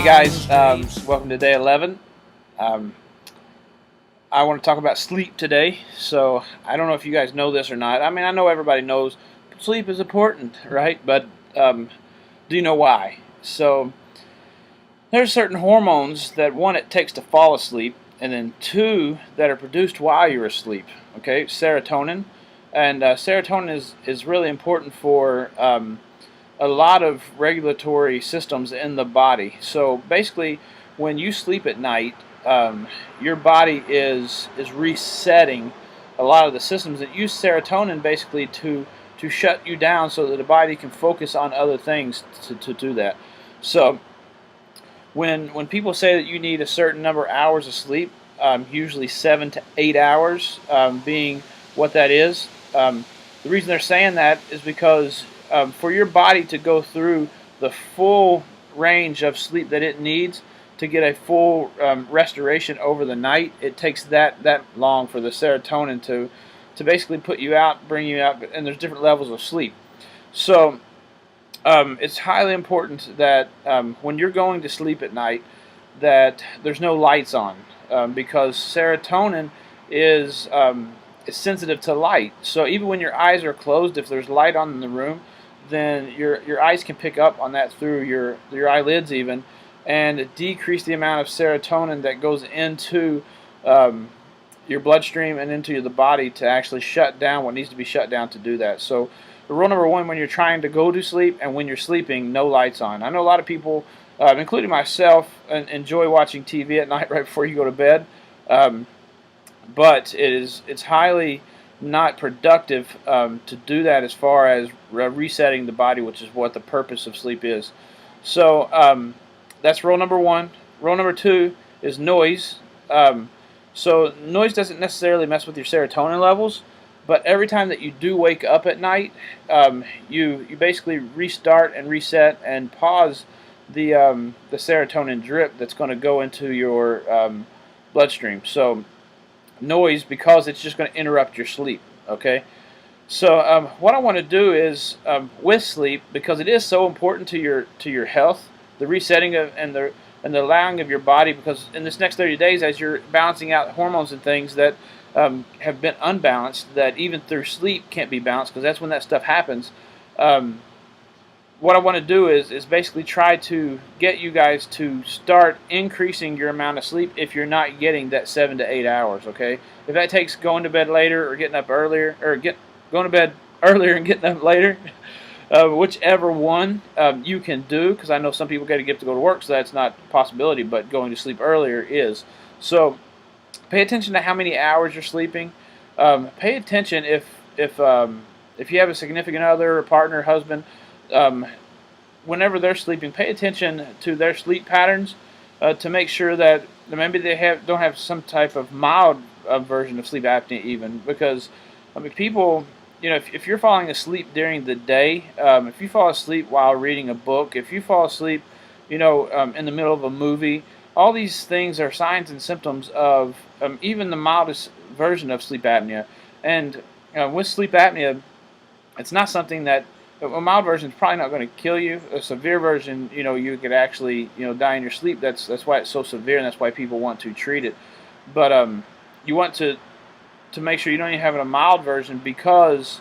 Hey guys, welcome to day 11. Um, I want to talk about sleep today. So I don't know if you guys know this or not. I mean, I know everybody knows sleep is important, right? But do you know why? So there's certain hormones that, one, it takes to fall asleep, and then two, that are produced while you're asleep. Okay, serotonin, and serotonin is really important for a lot of regulatory systems in the body. So basically, when you sleep at night, your body is resetting a lot of the systems that use serotonin basically to shut you down so that the body can focus on other things to do that. So when people say that you need a certain number of hours of sleep, usually 7 to 8 hours being what that is. The reason they're saying that is because for your body to go through the full range of sleep that it needs to get a full restoration over the night, it takes that long for the serotonin to basically put you out, bring you out, and there's different levels of sleep. So it's highly important that when you're going to sleep at night that there's no lights on, because serotonin is sensitive to light. So even when your eyes are closed, if there's light on in the room, then your eyes can pick up on that through your eyelids even, and decrease the amount of serotonin that goes into your bloodstream and into the body to actually shut down what needs to be shut down to do that. So rule number one, when you're trying to go to sleep and when you're sleeping, no lights on. I know a lot of people, including myself, enjoy watching TV at night right before you go to bed, but it's highly not productive to do that as far as resetting the body, which is what the purpose of sleep is. So that's rule number one. Rule number two is noise. So noise doesn't necessarily mess with your serotonin levels, but every time that you do wake up at night, you basically restart and reset and pause the serotonin drip that's going to go into your bloodstream. So noise, because it's just going to interrupt your sleep. Okay, so what I want to do is with sleep, because it is so important to your health, the resetting of and the allowing of your body, because in this next 30 days, as you're balancing out hormones and things that have been unbalanced, that even through sleep can't be balanced, because that's when that stuff happens. What I want to do is basically try to get you guys to start increasing your amount of sleep if you're not getting that 7 to 8 hours, okay? If that takes going to bed later or getting up earlier, or going to bed earlier and getting up later, whichever one you can do, because I know some people got to get up to go to work, so that's not a possibility, but going to sleep earlier is. So pay attention to how many hours you're sleeping. Pay attention if you have a significant other, a partner, husband, whenever they're sleeping, pay attention to their sleep patterns to make sure that maybe they don't have some type of mild version of sleep apnea even, because I mean, people, if you're falling asleep during the day, if you fall asleep while reading a book, if you fall asleep in the middle of a movie, all these things are signs and symptoms of even the mildest version of sleep apnea. And with sleep apnea, it's not something that a mild version is probably not going to kill you. A severe version, you could actually, die in your sleep. That's why it's so severe, and that's why people want to treat it. But you want to make sure you don't even have a mild version, because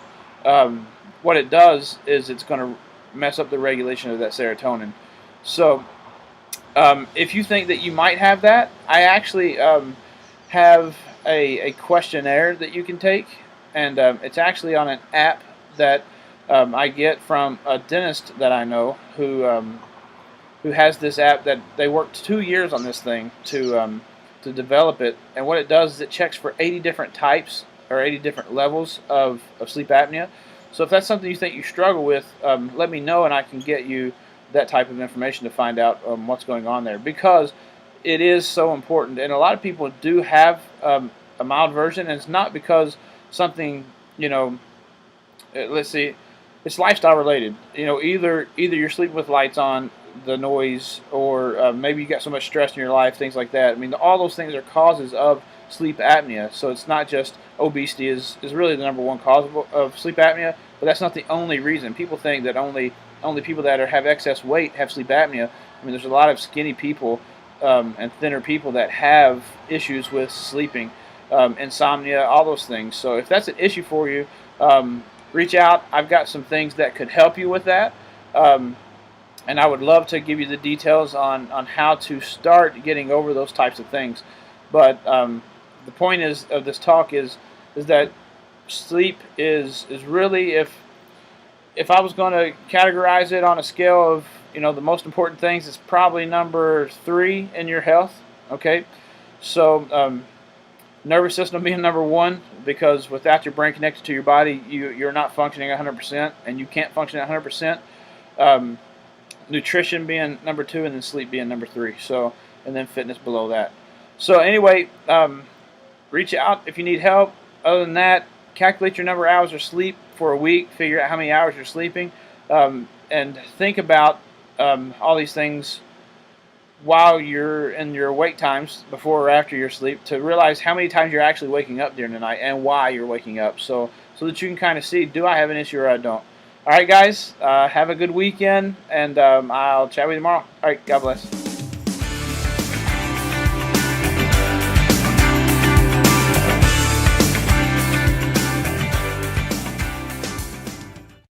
what it does is it's going to mess up the regulation of that serotonin. So if you think that you might have that, I actually have a questionnaire that you can take, and it's actually on an app that I get from a dentist that I know who has this app that they worked 2 years on this thing to develop it. And what it does is it checks for 80 different types or 80 different levels of sleep apnea. So if that's something you think you struggle with, let me know, and I can get you that type of information to find out what's going on there, because it is so important. And a lot of people do have a mild version, and it's not because something, let's see, it's lifestyle related. Either you're sleeping with lights on, the noise, or maybe you got so much stress in your life, things like that. I mean, all those things are causes of sleep apnea. So it's not just obesity is really the number one cause of sleep apnea, but that's not the only reason. People think that only people that have excess weight have sleep apnea. I mean, there's a lot of skinny people and thinner people that have issues with sleeping, insomnia, all those things. So if that's an issue for you, reach out. I've got some things that could help you with that. Um, and I would love to give you the details on how to start getting over those types of things. But the point is of this talk is that sleep is really, if I was going to categorize it on a scale of, the most important things, it's probably number 3 in your health. Okay, so nervous system being number 1, because without your brain connected to your body, you're not functioning 100%, and you can't function at 100%. Nutrition being number 2, and then sleep being number 3. So, and then fitness below that. So anyway, reach out if you need help. Other than that, calculate your number of hours of sleep for a week. Figure out how many hours you're sleeping, and think about all these things while you're in your wake times, before or after your sleep, to realize how many times you're actually waking up during the night and why you're waking up, so that you can kind of see, do I have an issue or I don't. All right, guys, have a good weekend, and I'll chat with you tomorrow. All right, God bless.